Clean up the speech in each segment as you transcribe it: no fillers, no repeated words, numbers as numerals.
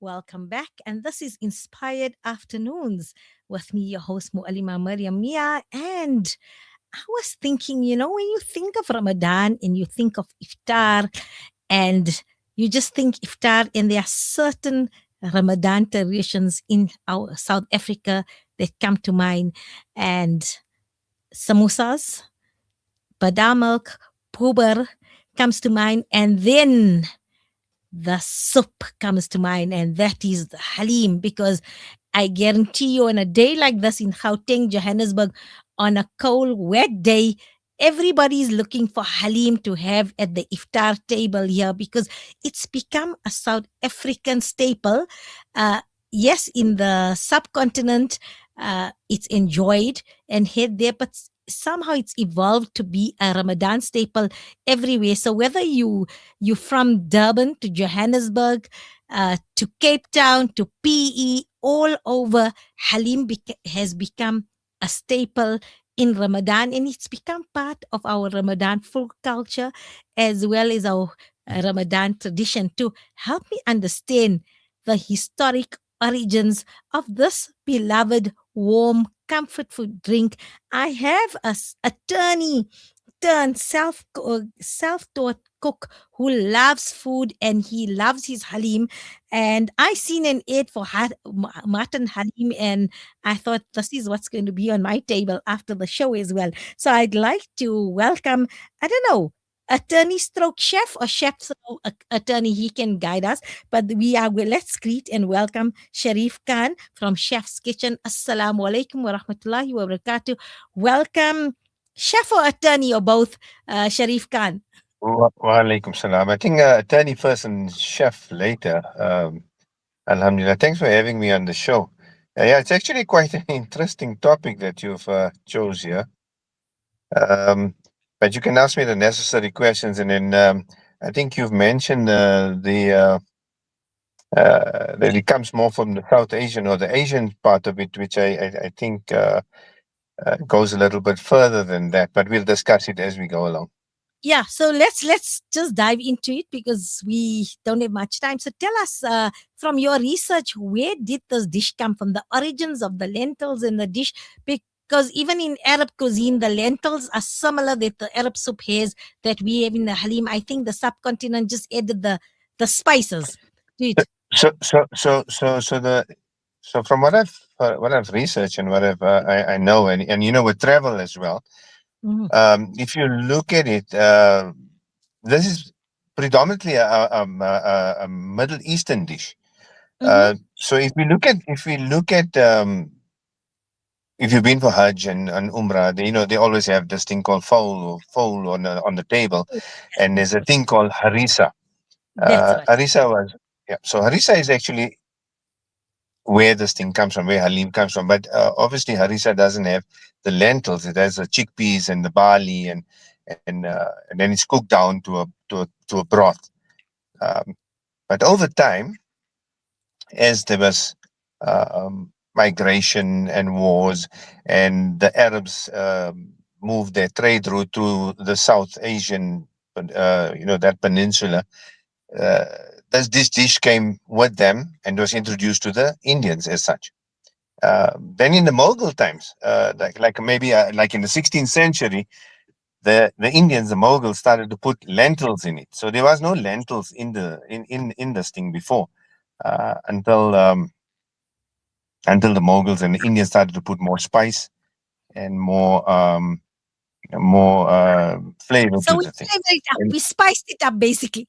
Welcome back. And this is Inspired Afternoons with me, your host, Mu'alima Maryam Mia. And I was thinking, when you think of Ramadan and you think of iftar and you just think iftar, and there are certain Ramadan traditions in our South Africa that come to mind, and samosas, badam milk, puber comes to mind, and then the soup comes to mind, and that is the Haleem. Because I guarantee you, on a day like this in Gauteng, Johannesburg, on a cold, wet day, everybody is looking for Haleem to have at the iftar table here because it's become a South African staple. Uh, yes, in the subcontinent, it's enjoyed and had there, but somehow it's evolved to be a Ramadan staple everywhere. So whether you from Durban to Johannesburg, to Cape Town to PE, all over, Halim has become a staple in Ramadan, and it's become part of our Ramadan folk culture as well as our Ramadan tradition. To help me understand the historic origins of this beloved warm comfort food drink, I have a attorney turned self-taught cook who loves food, and he loves his halim. And I seen an ad for mutton halim, and I thought this is what's going to be on my table after the show as well. So I'd like to welcome, I don't know, attorney stroke chef or chef stroke attorney. He can guide us, but let's greet and welcome Shariff Khan from Sheffs Kitchen. Assalamu alaikum wa rahmatullahi wa barakatuh. Welcome, chef or attorney, or both, Sharif Khan. Wa alaikum salam. I think attorney first and chef later. Alhamdulillah. Thanks for having me on the show. Yeah, it's actually quite an interesting topic that you've chose here. But you can ask me the necessary questions, and then I think you've mentioned that it comes more from the South Asian or the Asian part of it, which I think goes a little bit further than that. But we'll discuss it as we go along. Yeah, so let's just dive into it because we don't have much time. So tell us, from your research, where did this dish come from? The origins of the lentils in the dish, because even in Arab cuisine, the lentils are similar that the Arab soup has that we have in the halim. I think the subcontinent just added the spices to it. So from what I've researched and what I know, and with travel as well. Mhm. If you look at it, this is predominantly a Middle Eastern dish. Mhm. So if you've been for Hajj and Umrah, they always have this thing called fowl on the table, and there's a thing called harissa. That's right. Harissa was Yeah. So harissa is actually where this thing comes from, where Halim comes from. But obviously, harissa doesn't have the lentils; it has the chickpeas and the barley, and then it's cooked down to a broth. Um, but over time, as there was migration and wars, and the Arabs moved their trade route to the South Asian, that peninsula. Uh, this dish came with them and was introduced to the Indians as such. Then in the Mughal times, like maybe like in the 16th century, the Indians, the Mughals, started to put lentils in it. So there was no lentils in this thing before, until the Mughals and the Indians started to put more spice and more flavor So to we the thing. flavored it up. And We spiced it up, basically.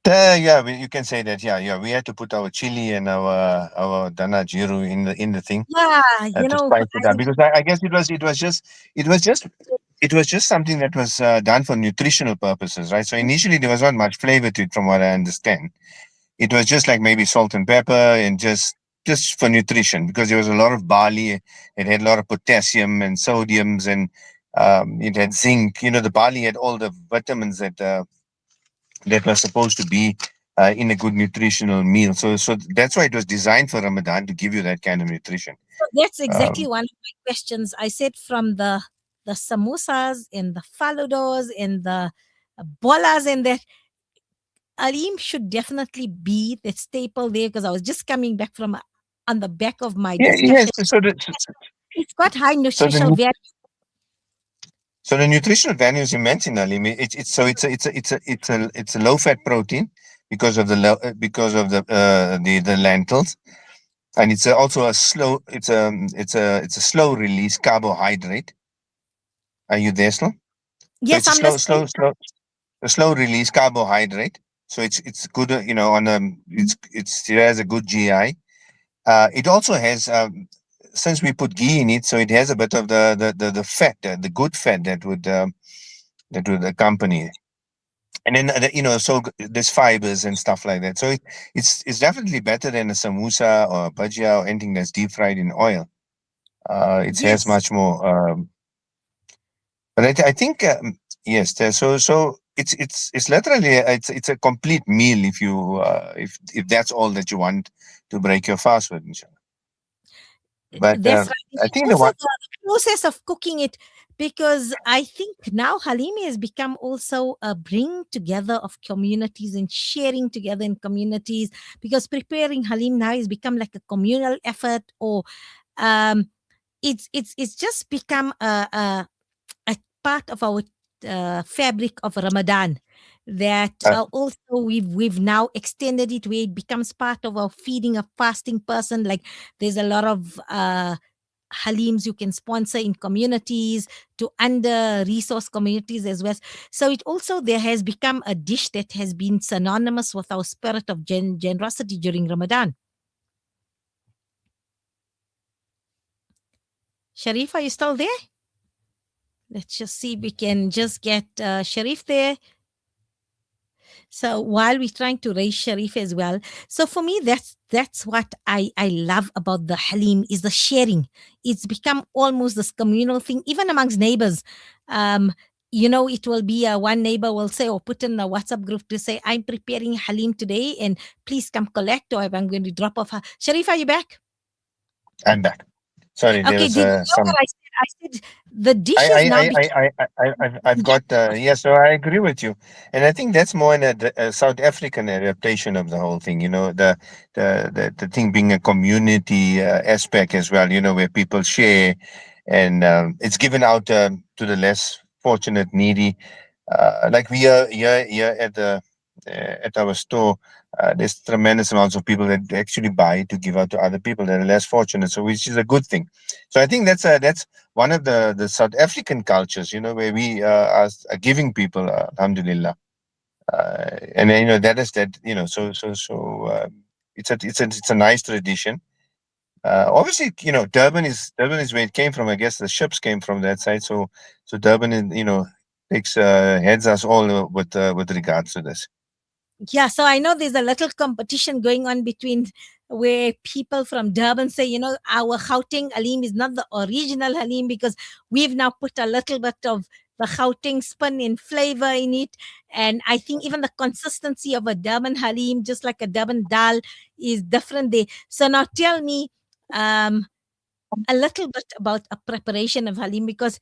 yeah, you can say that. Yeah, we had to put our chili and our dana jiru in the thing Yeah, to spice it up, because I guess it was just something that was done for nutritional purposes, right? So initially there was not much flavor to it, from what I understand. It was just like maybe salt and pepper, and just for nutrition, because there was a lot of barley. It had a lot of potassium and sodiums, and it had zinc. The barley had all the vitamins that were supposed to be in a good nutritional meal. So that's why it was designed for Ramadan, to give you that kind of nutrition. that's exactly Um, one of my questions. I said from the samosas and the faludos and the bolas and that. Aleem should definitely be the staple there because I was just coming back from on the back of my Yeah, yes. discussion. So It's got high so the nutritional nu- value. so the nutritional values you mentioned, Ali, it's so it's a low fat protein because of the because of the lentils, and it's also a slow it's a slow release carbohydrate. Are you there, Slow? So Yes, it's a I'm listening. a slow release carbohydrate. So it's good, on it has a good GI. It also has, since we put ghee in it, so it has a bit of the fat, the good fat that would accompany. And then so there's fibers and stuff like that. So it's definitely better than a samosa or a bhajia or anything that's deep fried in oil. It has Yes, much more. But I think yes. So it's literally it's a complete meal if you if that's all that you want to break your fast with, inshallah. But that's right. I And think the also one the process of cooking it, because I think now Halimi has become also a bring together of communities and sharing together in communities, because preparing Halim now has become like a communal effort, or um, it's just become a part of our fabric of Ramadan, that uh, also we've now extended it where it becomes part of our feeding a fasting person. Like there's a lot of halims you can sponsor in communities, to under resource communities as well. So it also there has become a dish that has been synonymous with our spirit of generosity during Ramadan. Sharif, are you still there? Let's just see if we can just get Sharif there. So while we're trying to raise Sharif as well, so for me, that's what I love about the Halim is the sharing. It's become almost this communal thing, even amongst neighbors. Um, it will be one neighbor will say or put in a WhatsApp group to say, "I'm preparing Halim today, and please come collect, or I'm going to drop off." Sharif, are you back? I'm back. Sorry, there Okay. was Did you know some. what I said? I said the I, dish is I, now I, become. I, I, I've got, yeah, so I agree with you. And I think that's more a South African adaptation of the whole thing, the thing being a community aspect as well, where people share and it's given out to the less fortunate, needy. Like we are here at our store, there's tremendous amounts of people that actually buy to give out to other people that are less fortunate, so which is a good thing. So I think that's one of the South African cultures, where we are giving people, alhamdulillah, and then, that is that, it's a nice tradition. Obviously, Durban is where it came from. I guess the ships came from that side, so Durban, takes heads us all with regards to this. Yeah, so I know there's a little competition going on between where people from Durban say, our Gauteng Halim is not the original Halim because we've now put a little bit of the Gauteng spin in flavor in it. And I think even the consistency of a Durban Halim, just like a Durban dal, is different there. So now tell me, um, a little bit about a preparation of halim, because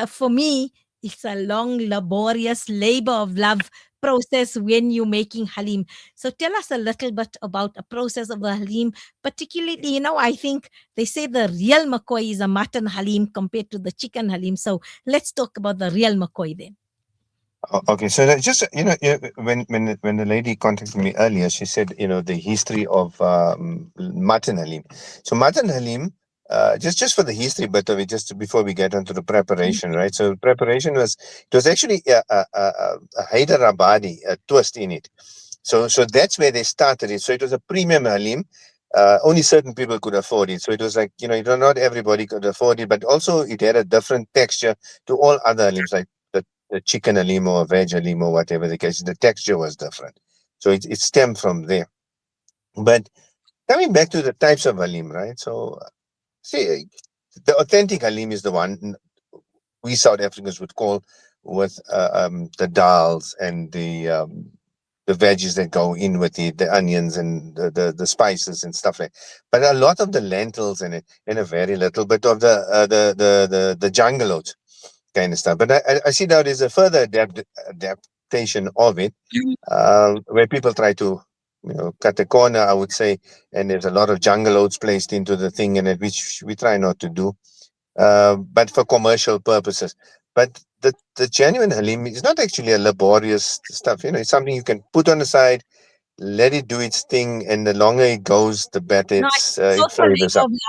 for me it's a long laborious labor of love process when you're making halim. So tell us a little bit about a process of a halim, particularly, I think they say the real McCoy is a mutton halim compared to the chicken halim. So let's talk about the real McCoy then. Okay, so that just when the lady contacted me earlier, she said the history of mutton halim. So mutton halim, just for the history bit of it, just before we get onto the preparation, right? So preparation was actually a Hyderabadi twist in it. So that's where they started it. So it was a premium halim. Only certain people could afford it. So it was like, not everybody could afford it, but also it had a different texture to all other halims, like the chicken halim or veg halim or whatever the case. The texture was different. So it stemmed from there. But coming back to the types of halim, right? So see, the authentic halim is the one we South Africans would call with the dals and the veggies that go in with the onions and the spices and stuff like. But a lot of the lentils in it, and a very little bit of the jungle oats kind of stuff. But I see now there's a further adaptation adaptation of it, where people try to, cut a corner, I would say, and there's a lot of jungle oats placed into the thing, and which we try not to do, but for commercial purposes. But the genuine halim is not actually a laborious stuff. It's something you can put on the side, let it do its thing, and the longer it goes, the better No, it's it also flavors labor up. of love.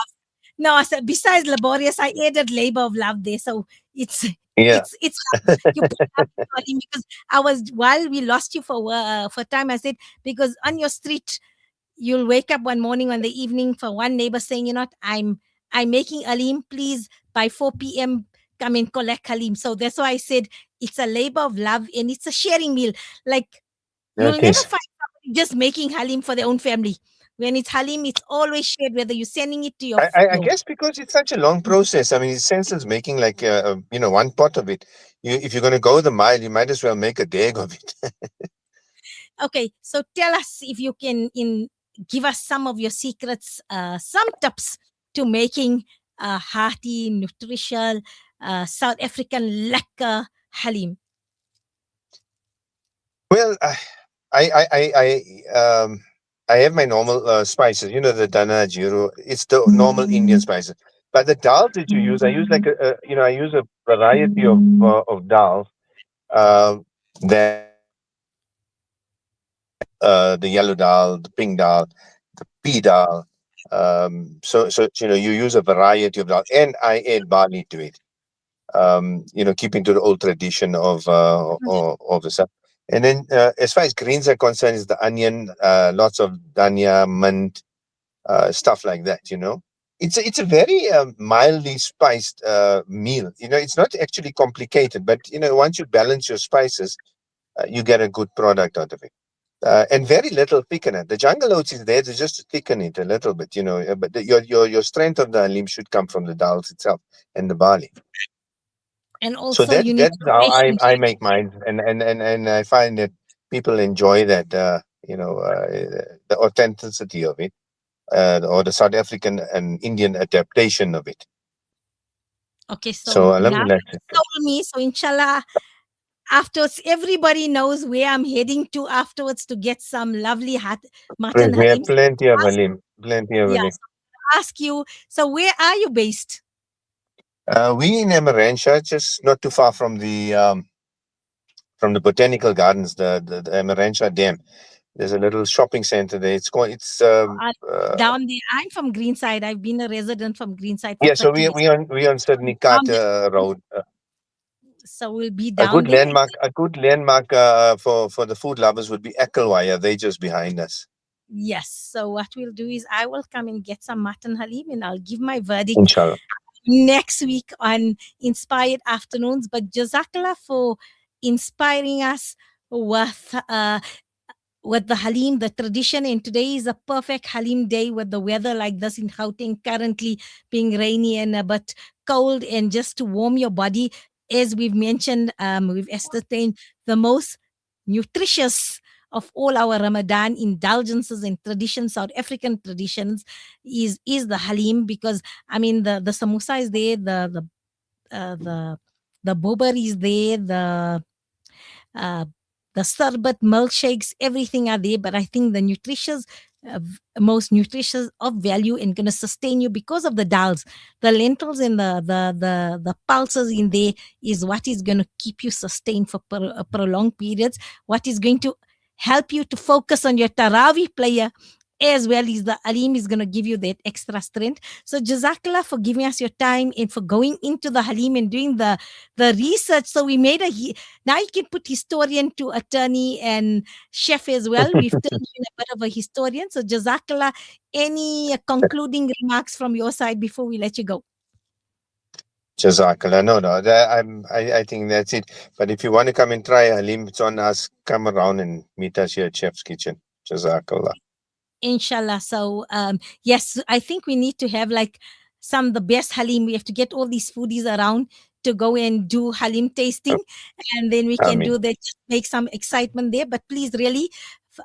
No, so besides laborious, I added labor of love there. So it's Yeah. it's love. You put love into him because I was while we lost you for time. I said because on your street you'll wake up one morning on the evening for one neighbor saying, I'm making Halim, please by 4 p.m. come and collect Halim. So that's why I said it's a labor of love and it's a sharing meal. Like you'll It never is. find somebody just making Halim for their own family. When it's Halim, it's always shared, whether you're sending it to I your guess because it's such a long process. I mean, in sense, making like one pot of it. If you're going to go the mile, you might as well make a dag of it. Okay, so tell us if you can give us some of your secrets, some tips to making a hearty, nutritious South African lekker Halim. Well, I have my normal spices. The dana, jiro. It's the normal Indian spices. But the dal that you use, I use like I use a variety of dal. Uh, that the yellow dal, the pink dal, the pea dal. So you use a variety of dal, and I add barley to it. Keeping to the old tradition of the stuff. And then, as far as greens are concerned, is the onion, lots of dhania, mint, stuff like that. It's a very mildly spiced meal. It's not actually complicated, but once you balance your spices, you get a good product out of it. And very little thickener. The jungle oats is there to just thicken it a little bit, but your strength of the halim should come from the dals itself and the barley. And So also, that's you need that's to how I mention I make mine, and I find that people enjoy that, the authenticity of it, or the South African and Indian adaptation of it. okay, So so now alhamdulillah. you told me, so inshallah, afterwards, everybody knows where I'm heading to afterwards to get some lovely mutton We have Halim. plenty of halim, plenty of Yeah, halim. so ask you, so where are you based? We in Emiransha, just not too far from the botanical gardens, the Emiransha Dam. There's a little shopping center there. It's Uh, Down there. I'm from Greenside. I've been a resident from Greenside for yeah. So 30 we years. we on we on Sydney Down there. Road. So we'll be A down good there. landmark, for the food lovers would be Ecclewire. They just behind us, Yes. So what we'll do is I will come and get some mutton halim and I'll give my verdict inshallah. next week on Inspired Afternoons. But Jazakallah for inspiring us with the Halim, the tradition. And today is a perfect Halim day with the weather like this in Gauteng, currently being rainy and a bit cold, and just to warm your body. As we've mentioned, we've ascertained the most nutritious of all our Ramadan indulgences and traditions, South African traditions, is the Halim, because I mean the samosa is there, the boba is there, uh, the sarbat milkshakes, everything are there. But I think the most nutritious of value and going to sustain you because of the dals, the lentils and the pulses in there is what is going to keep you sustained for prolonged periods. What is going to help you to focus on your Taraweeh prayer, as well as the Alim is going to give you that extra strength. So Jazakallah for giving us your time and for going into the Halim and doing the research. So we made now you can put historian to attorney and chef as well. We've turned you in a bit of a historian. So Jazakallah, any concluding remarks from your side before we let you go? Jazakallah. No. I think that's it. But if you want to come and try halim, it's on us. Come around and meet us here at Chef's Kitchen. Jazakallah. Inshallah. So yes, I think we need to have like some the best halim. We have to get all these foodies around to go and do halim tasting, and then we I can mean, do that. Just make some excitement there. But please, really,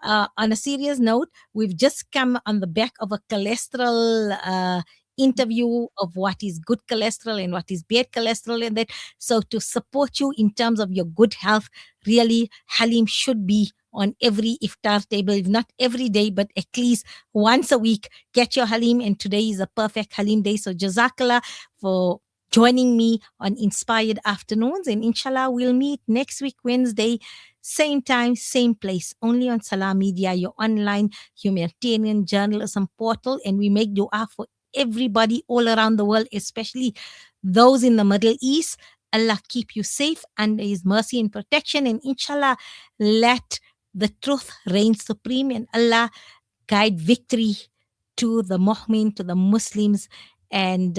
on a serious note, we've just come on the back of a cholesterol interview of what is good cholesterol and what is bad cholesterol and that. So to support you in terms of your good health, really Haleem should be on every iftar table, if not every day, but at least once a week. Get your Haleem, and today is a perfect Haleem day. So Jazakallah for joining me on Inspired Afternoons, and inshallah we'll meet next week Wednesday, same time, same place, only on Salam Media, your online humanitarian journalism portal. And we make dua for everybody all around the world, especially those in the Middle East. Allah keep you safe under His mercy and protection, and inshallah let the truth reign supreme, and Allah guide victory to the Mu'min, to the Muslims, and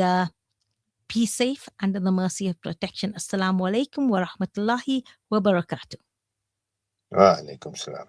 be safe under the mercy of protection. Assalamu alaikum wa rahmatullahi wa barakatuh. Wa alaikum salam.